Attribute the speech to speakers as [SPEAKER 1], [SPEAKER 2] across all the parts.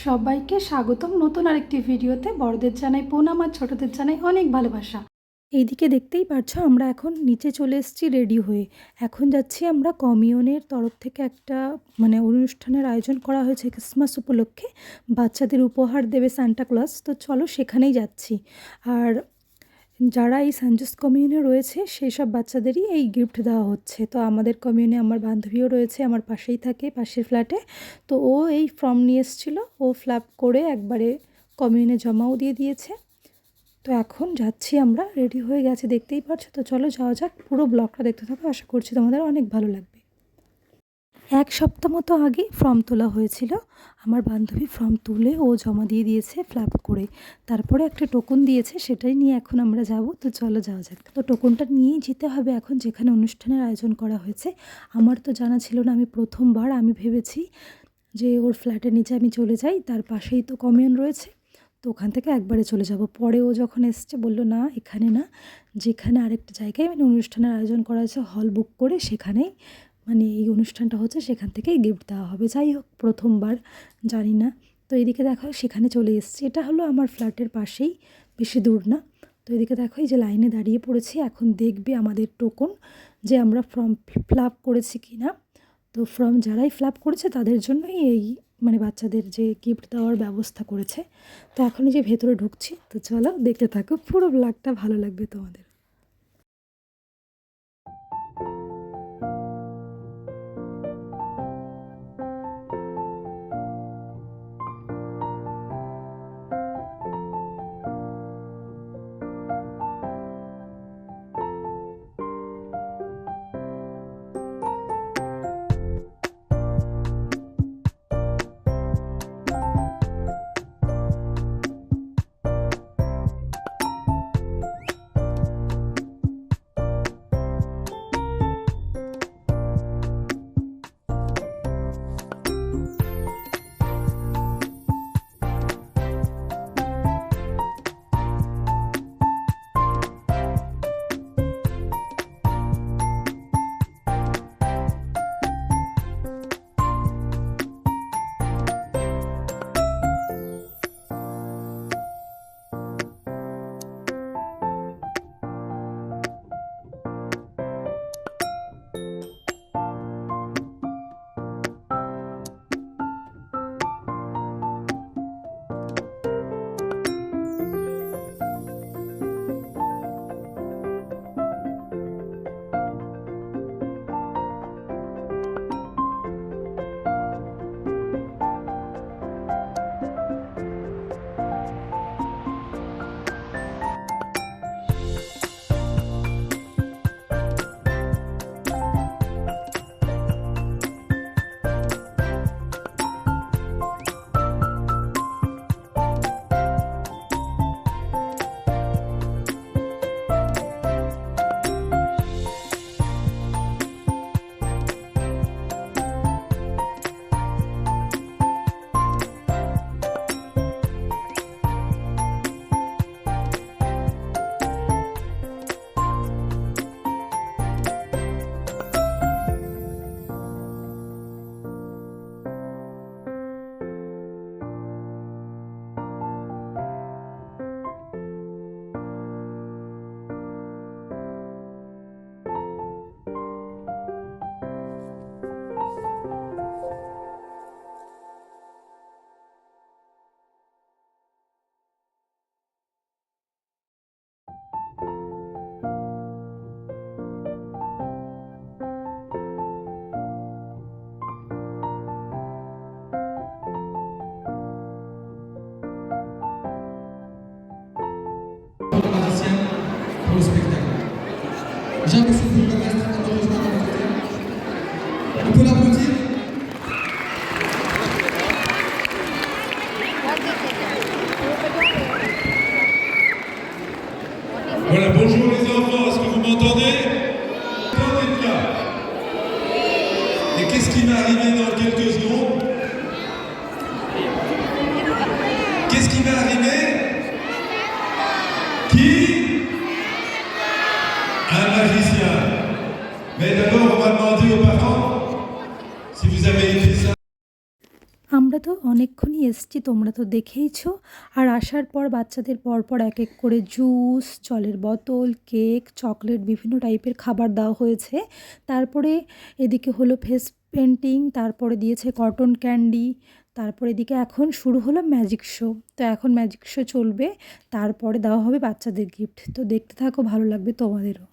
[SPEAKER 1] সবাইকে স্বাগতম নতুন আরেকটি ভিডিওতে। বড়দের জানাই প্রণাম আর ছোটদের জানাই অনেক ভালোবাসা। এইদিকে দেখতেই পাচ্ছ আমরা এখন নিচে চলে এসেছি রেডি হয়ে। এখন যাচ্ছি আমরা কমিউনের তরফ থেকে একটা অনুষ্ঠানের আয়োজন করা হয়েছে ক্রিসমাস উপলক্ষে। বাচ্চাদের উপহার দেবে সান্টা ক্লজ, তো চলো সেখানেই যাচ্ছি। আর যারা এই সেন্ট জোস কমিউনে রয়েছে সেই সব বাচ্চাদেরই এই গিফট দেওয়া হচ্ছে। তো আমাদের কমিউনে আমার বান্ধবীও রয়েছে, আমার পাশেই থাকে, পাশের ফ্ল্যাটে। তো ও এই ফর্ম নিয়ে এসেছিলো, ও ফিল করে একবারে কমিউনে জমাও দিয়ে দিয়েছে। তো এখন যাচ্ছি, আমরা রেডি হয়ে গেছে দেখতেই পাচ্ছ। তো চলো যাওয়া যাক, পুরো ব্লগটা দেখতে থাকো, আশা করছি তোমাদের অনেক ভালো লাগবে। এক সপ্তাহ মতো আগে ফর্ম তোলা হয়েছিল। আমার বান্ধবী ফর্ম তুলে ও জমা দিয়ে দিয়েছে ফিল করে। তারপরে একটা টোকন দিয়েছে, সেটাই নিয়ে এখন আমরা যাব। তো চলো যাওয়া যাক। তো টোকনটা নিয়েই যেতে হবে এখন যেখানে অনুষ্ঠানের আয়োজন করা হয়েছে। আমার তো জানা ছিল না, আমি প্রথমবার। আমি ভেবেছি যে ওর ফ্ল্যাটের নিচে আমি চলে যাই, তার পাশেই তো কমিউন রয়েছে, তো ওখান থেকে একবারে চলে যাব। পরে ও যখন এসছে বললো না, এখানে না, যেখানে আরেকটা জায়গায় অনুষ্ঠানের আয়োজন করা হয়েছে হল বুক করে, সেখানেই এই অনুষ্ঠানটা হচ্ছে, সেখান থেকেই গিফট দেওয়া হবে। যাই হোক, প্রথমবার, জানি না। তো এদিকে দেখো সেখানে চলে এসেছি। এটা হলো আমার ফ্ল্যাটের পাশেই, বেশি দূর না। তো এদিকে দেখো এই যে লাইনে দাঁড়িয়ে পড়েছি, এখন দেখবে আমাদের টোকন যে আমরা ফর্ম ফিল করেছি কি না। তো ফর্ম যারাই ফিল করেছে তাদের জন্যই এই বাচ্চাদের যে গিফট দেওয়ার ব্যবস্থা করেছে। তো এখন এই যে ভেতরে ঢুকছি। তো চলো দেখতে থাকো, পুরো ব্লগটা ভালো লাগবে তোমাদের।
[SPEAKER 2] Pour le spectacle. Jamais ce film reste malheureusement dans le côté. On peut l'applaudir. Voilà, bonjour les enfants, est-ce que vous m'entendez? Entendez bien. Et qu'est-ce qui va arriver dans quelques secondes? Qu'est-ce qui va arriver? Qui? Un magicien. Mais d'abord, on va demander aux parents si vous avez écrit ça.
[SPEAKER 1] আমরা তো তো অনেকক্ষণই এসছি, তোমরা তো দেখেইছো। আর আসার পর বাচ্চাদের পরপর এক এক করে জুস, জলের বোতল, কেক, চকলেট, বিভিন্ন টাইপের খাবার দেওয়া হয়েছে। তারপরে এদিকে হলো ফেস পেন্টিং, তারপরে দিয়েছে কটন ক্যান্ডি, তারপরে এদিকে এখন শুরু হলো ম্যাজিক শো। তো এখন ম্যাজিক শো চলবে, তারপরে দেওয়া হবে বাচ্চাদের গিফট। তো দেখতে থাকো, ভালো লাগবে তোমাদেরও।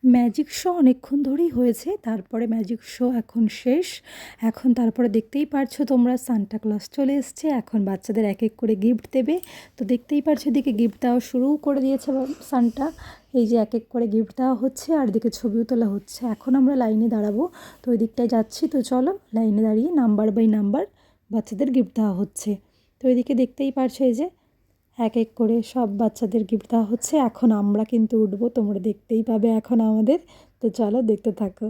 [SPEAKER 1] ম্যাজিক শো অনেকক্ষণ ধরেই হয়েছে, তারপরে ম্যাজিক শো এখন শেষ। এখন তারপরে দেখতেই পারছো তোমরা, সান্টা ক্লজ চলে এসছে। এখন বাচ্চাদের এক এক করে গিফট দেবে। তো দেখতেই পারছো এদিকে গিফট দেওয়া শুরু করে দিয়েছে সান্টা। এই যে এক এক করে গিফট দেওয়া হচ্ছে, আর এদিকে ছবিও তোলা হচ্ছে। এখন আমরা লাইনে দাঁড়াবো, তো ওই দিকটায় যাচ্ছি। তো চলো লাইনে দাঁড়িয়ে নাম্বার বাই নাম্বার বাচ্চাদের গিফট দেওয়া হচ্ছে। তো এদিকে দেখতেই পারছো এই যে এক এক করে সব বাচ্চাদের গিফট দেওয়া হচ্ছে। এখন আমরা কিন্তু উঠবো, তোমরা দেখতেই পাবে এখন আমাদের। তো চলো দেখতে থাকো।